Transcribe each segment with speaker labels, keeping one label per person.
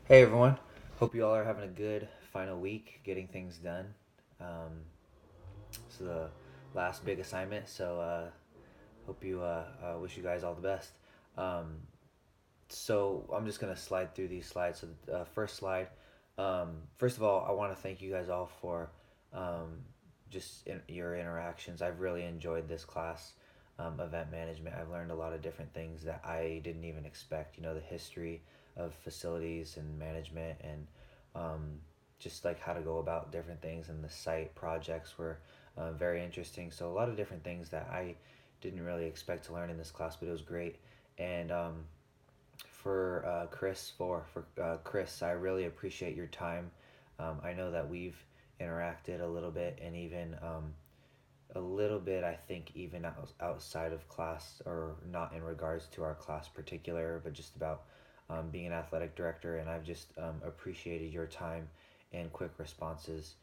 Speaker 1: Hey everyone, hope you all are having a good final week getting things done. It's the last big assignment, so hope you wish you guys all the best. Um, so I'm just gonna slide through these slides. So first slide, first of all, I want to thank you guys all for um, your interactions. I've really enjoyed this class, event management. I've learned a lot of different things that I didn't even expect. The history of facilities and management and um, just like how to go about different things, and the site projects were very interesting. So a lot of different things that I didn't really expect to learn in this class, but it was great. And for Chris, I really appreciate your time. I know that we've interacted a little bit, and even a little bit, I think, even outside of class, or not in regards to our class particular, but just about being an athletic director. And I've just appreciated your time and quick responses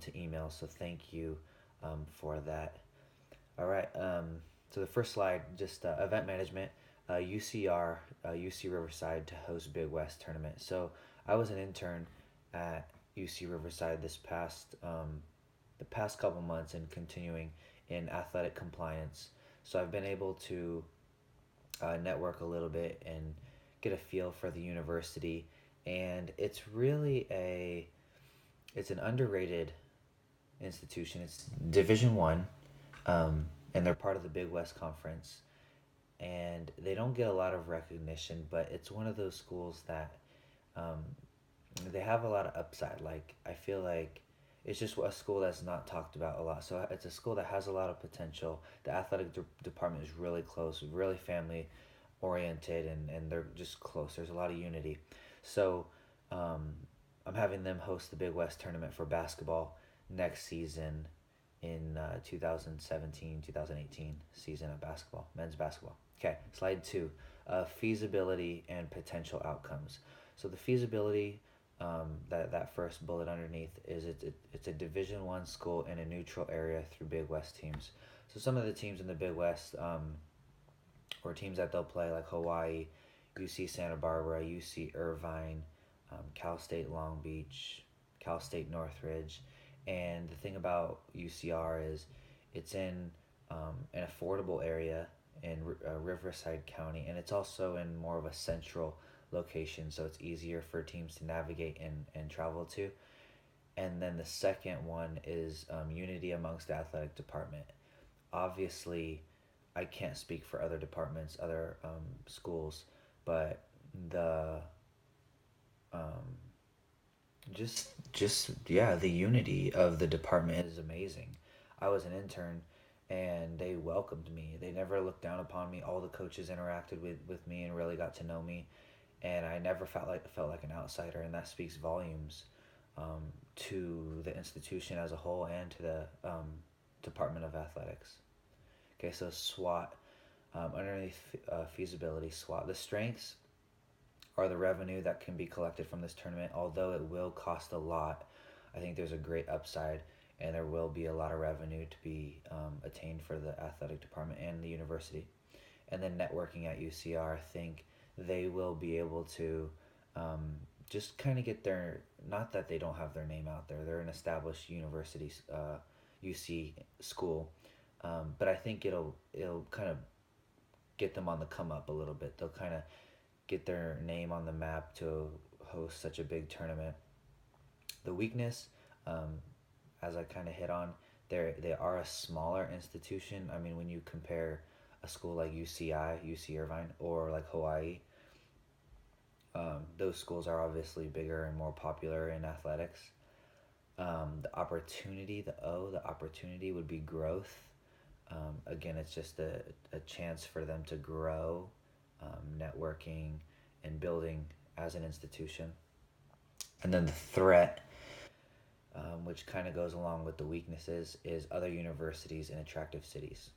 Speaker 1: to emails. So thank you for that. All right. So the first slide, just event management, UCR, UC Riverside to host Big West tournament. So I was an intern at UC Riverside the past couple months, and continuing in athletic compliance. So I've been able to network a little bit and get a feel for the university, and it's an underrated institution. It's Division 1, and they're part of the Big West Conference, and they don't get a lot of recognition, but it's one of those schools that um, they have a lot of upside. Like, I feel like it's just a school that's not talked about a lot. So it's a school that has a lot of potential. The athletic department is really close, really family oriented, and they're just close. There's a lot of unity. So um, I'm having them host the Big West tournament for basketball next season in 2017-2018 season of basketball, men's basketball. Okay, slide 2, feasibility and potential outcomes. So the feasibility, that first bullet underneath, is it's a Division 1 school in a neutral area through Big West teams. So some of the teams in the Big West, or teams that they'll play, like Hawaii, UC Santa Barbara, UC Irvine, Cal State Long Beach, Cal State Northridge. And the thing about UCR is it's in an affordable area in Riverside County, and it's also in more of a central location, so it's easier for teams to navigate and travel to. And then the second one is unity amongst the athletic department. Obviously, I can't speak for other departments, other schools, but the um, just yeah, the unity of the department is amazing. I was an intern, and they welcomed me. They never looked down upon me. All the coaches interacted with me and really got to know me, and I never felt like an outsider, and that speaks volumes to the institution as a whole, and to the Department of Athletics. Okay, so SWOT, underneath feasibility, SWOT. The strengths are the revenue that can be collected from this tournament. Although it will cost a lot, I think there's a great upside, and there will be a lot of revenue to be attained for the athletic department and the university. And then networking at UCR, I think they will be able to um, just kind of get their, not that they don't have their name out there, they're an established university, UC school, but I think it'll kind of get them on the come up a little bit. They'll kind of get their name on the map to host such a big tournament. The weakness, um, as I kind of hit on, they are a smaller institution. I mean, when you compare a school like UCI, UC Irvine, or like Hawaii, those schools are obviously bigger and more popular in athletics. The opportunity would be growth. Again, it's just a chance for them to grow, networking, and building as an institution. And then the threat, which kind of goes along with the weaknesses, is other universities in attractive cities.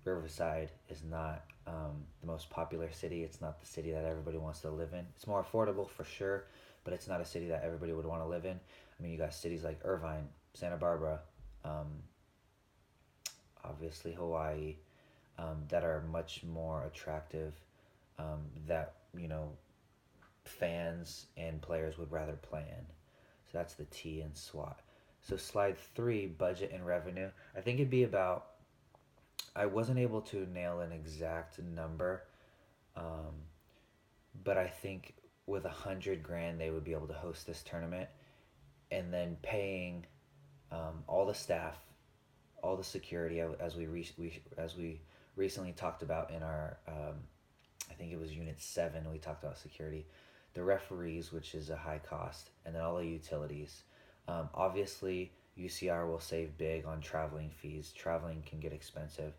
Speaker 1: Riverside is not the most popular city. It's not the city that everybody wants to live in. It's more affordable for sure, but it's not a city that everybody would want to live in. I mean, you got cities like Irvine, Santa Barbara, um, obviously Hawaii, that are much more attractive. That fans and players would rather play in. So that's the T in SWOT. So slide 3, budget and revenue. I think it'd be about, I wasn't able to nail an exact number, um, but I think with 100 grand they would be able to host this tournament, and then paying all the staff, all the security, as we recently talked about in our I think it was Unit 7, we talked about security, the referees, which is a high cost, and then all the utilities. Obviously, UCR will save big on traveling fees. Traveling can get expensive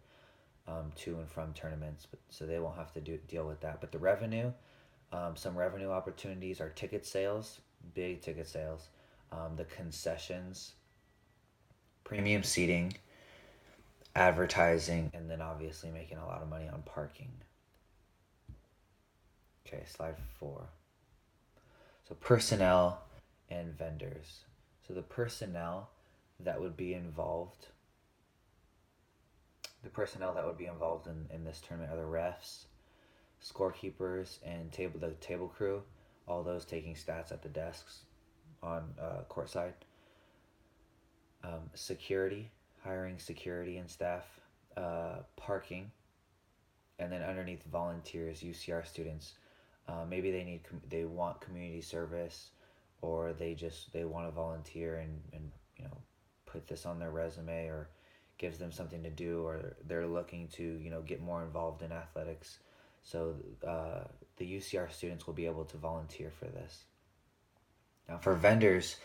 Speaker 1: to and from tournaments, so they won't have to deal with that. But the revenue, some revenue opportunities are ticket sales, big ticket sales, the concessions, premium seating, advertising, and then obviously making a lot of money on parking. Okay, slide 4. So personnel and vendors. So the personnel that would be involved, in this tournament are the refs, scorekeepers, and the table crew, all those taking stats at the desks on courtside. Security, hiring security and staff, parking, and then underneath volunteers, UCR students. Maybe they want community service, or they want to volunteer and put this on their resume, or gives them something to do, or they're looking to get more involved in athletics. So the UCR students will be able to volunteer for this. Now for vendors,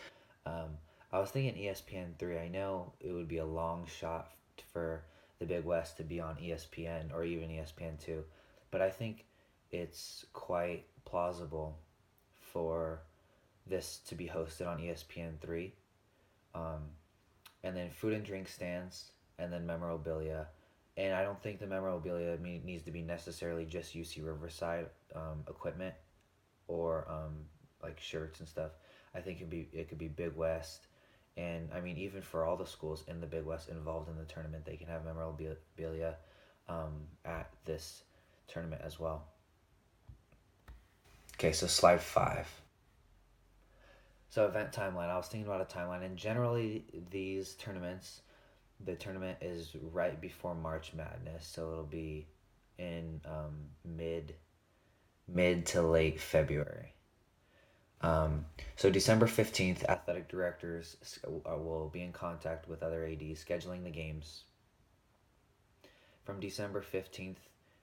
Speaker 1: I was thinking ESPN3. I know it would be a long shot for the Big West to be on ESPN or even ESPN2, but I think it's quite plausible for this to be hosted on ESPN3. And then food and drink stands, and then memorabilia. And I don't think the memorabilia needs to be necessarily just UC Riverside equipment, or like shirts and stuff. I think it could be Big West, and I mean even for all the schools in the Big West involved in the tournament, they can have memorabilia at this tournament as well. Okay, so slide 5. So event timeline. I was thinking about a timeline, and generally these tournaments, the tournament is right before March Madness, so it'll be in mid to late February. So December 15th, athletic directors will be in contact with other ADs scheduling the games. From December 15th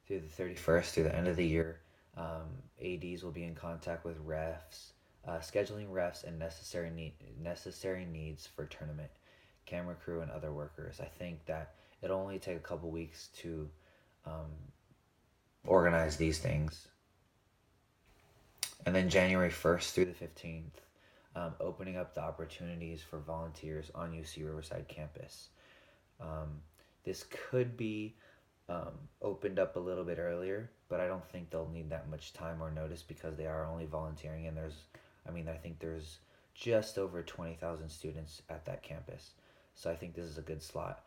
Speaker 1: through the 31st, through the end of the year, ADs will be in contact with refs, scheduling refs and necessary needs for tournament, camera crew, and other workers. I think that it'll only take a couple weeks to organize these things. And then January 1st through the 15th, opening up the opportunities for volunteers on UC Riverside campus. This could be opened up a little bit earlier, but I don't think they'll need that much time or notice because they are only volunteering, and I think there's just over 20,000 students at that campus. So I think this is a good slot.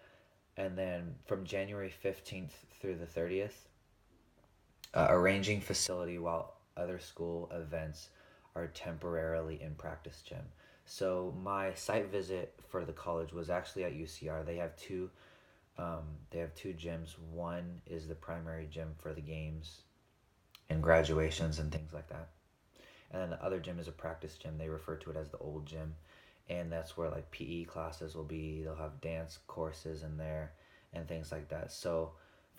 Speaker 1: And then from January 15th through the 30th, arranging facility while other school events are temporarily in practice gym. So my site visit for the college was actually at UCR. They have two gyms. One is the primary gym for the games and graduations and things like that. And then the other gym is a practice gym. They refer to it as the old gym. And that's where like PE classes will be. They'll have dance courses in there and things like that. So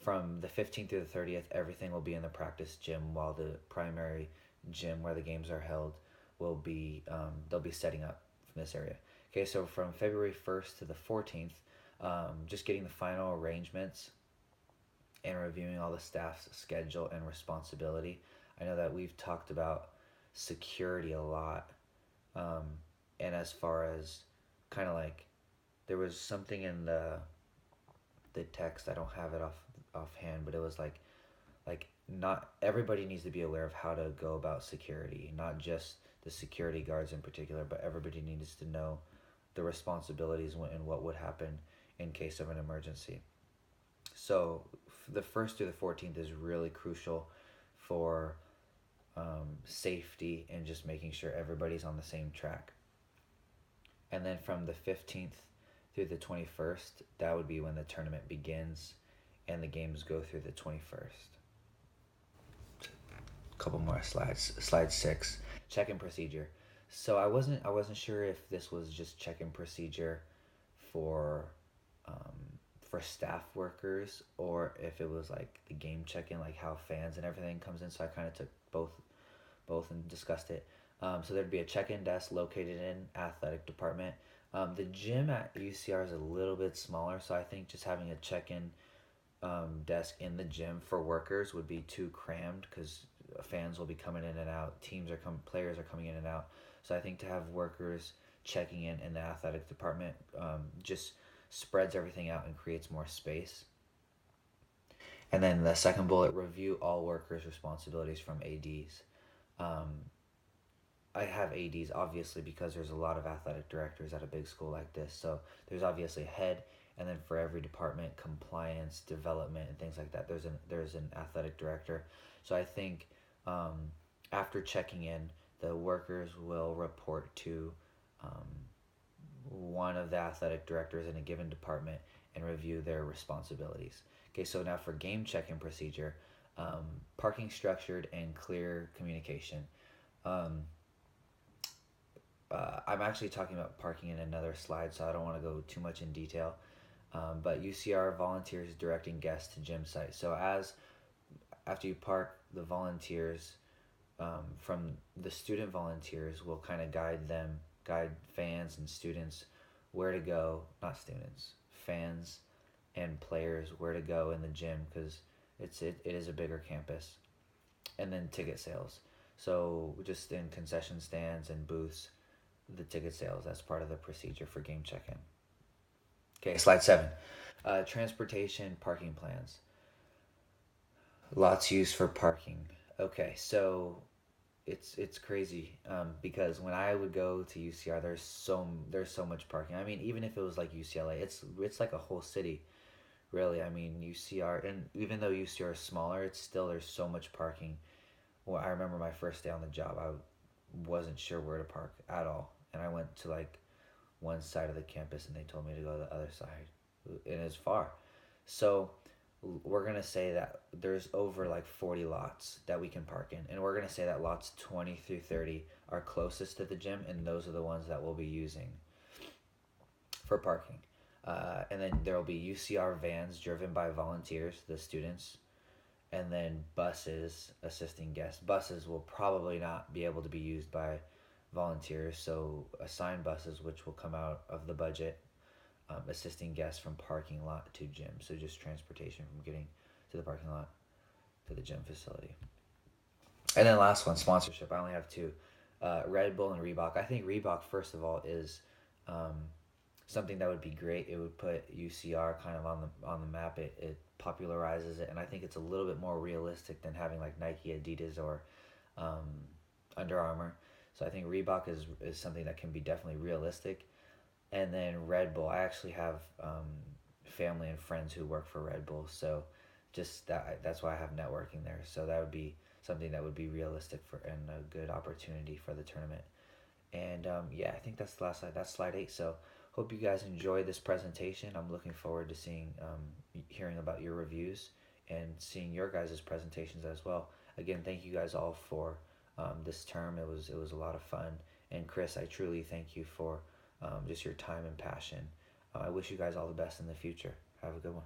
Speaker 1: from the 15th through the 30th, everything will be in the practice gym, while the primary gym where the games are held will be, they'll be setting up from this area. Okay, so from February 1st to the 14th, just getting the final arrangements and reviewing all the staff's schedule and responsibility. I know that we've talked about security a lot, and as far as kind of like, there was something in the text, I don't have it offhand, but it was like not everybody needs to be aware of how to go about security, not just the security guards in particular, but everybody needs to know the responsibilities and what would happen in case of an emergency. So the 1st through the 14th is really crucial for safety and just making sure everybody's on the same track. And then from the 15th through the 21st, that would be when the tournament begins and the games go through the 21st. Couple more slides. Slide 6, check-in procedure. So I wasn't sure if this was just check-in procedure for for staff workers, or if it was like the game check-in, like how fans and everything comes in. So I kind of took both and discussed it. So there'd be a check-in desk located in athletic department. The gym at UCR is a little bit smaller, so I think just having a check-in desk in the gym for workers would be too crammed, because fans will be coming in and out, players are coming in and out. So I think to have workers checking in the athletic department just spreads everything out and creates more space. And then the second bullet, review all workers' responsibilities from ADs. Um, I have ADs obviously because there's a lot of athletic directors at a big school like this. So there's obviously a head, and then for every department, compliance, development, and things like that, there's an athletic director. So I think after checking in, the workers will report to um, one of the athletic directors in a given department and review their responsibilities. Okay, so now for game check-in procedure, parking structured and clear communication. Um, I'm actually talking about parking in another slide, so I don't want to go too much in detail. But UCR volunteers directing guests to gym sites. So after you park, the volunteers from the student volunteers will kind of guide fans and students where to go, not students, fans and players where to go in the gym, because it is a bigger campus. And then ticket sales. So just in concession stands and booths, the ticket sales, that's part of the procedure for game check-in. Okay, slide 7. Transportation parking plans. Lots used for parking. Okay, so it's crazy because when I would go to UCR, there's so much parking. I mean, even if it was like UCLA, it's like a whole city, really. I mean, UCR, and even though UCR is smaller, it's still, there's so much parking. Well, I remember my first day on the job, I wasn't sure where to park at all, and I went to like one side of the campus, and they told me to go to the other side, and it's far. So we're gonna say that there's over like 40 lots that we can park in, and we're gonna say that lots 20 through 30 are closest to the gym, and those are the ones that we'll be using for parking. And then there will be UCR vans driven by volunteers, the students, and then buses assisting guests. Buses will probably not be able to be used by volunteers, so assigned buses, which will come out of the budget, assisting guests from parking lot to gym. So just transportation from getting to the parking lot to the gym facility. And then last one, sponsorship. I only have two, Red Bull and Reebok. I think Reebok, first of all, is um, something that would be great. It would put UCR kind of on the map. It popularizes it, and I think it's a little bit more realistic than having like Nike, Adidas, or um, Under Armour. So I think Reebok is something that can be definitely realistic. And then Red Bull, I actually have family and friends who work for Red Bull, so just that's why I have networking there. So that would be something that would be realistic for, and a good opportunity for the tournament. And yeah, I think that's the last slide. That's slide 8. So hope you guys enjoy this presentation. I'm looking forward to hearing about your reviews and seeing your guys' presentations as well. Again, thank you guys all for this term. It was a lot of fun. And Chris, I truly thank you for just your time and passion. I wish you guys all the best in the future. Have a good one.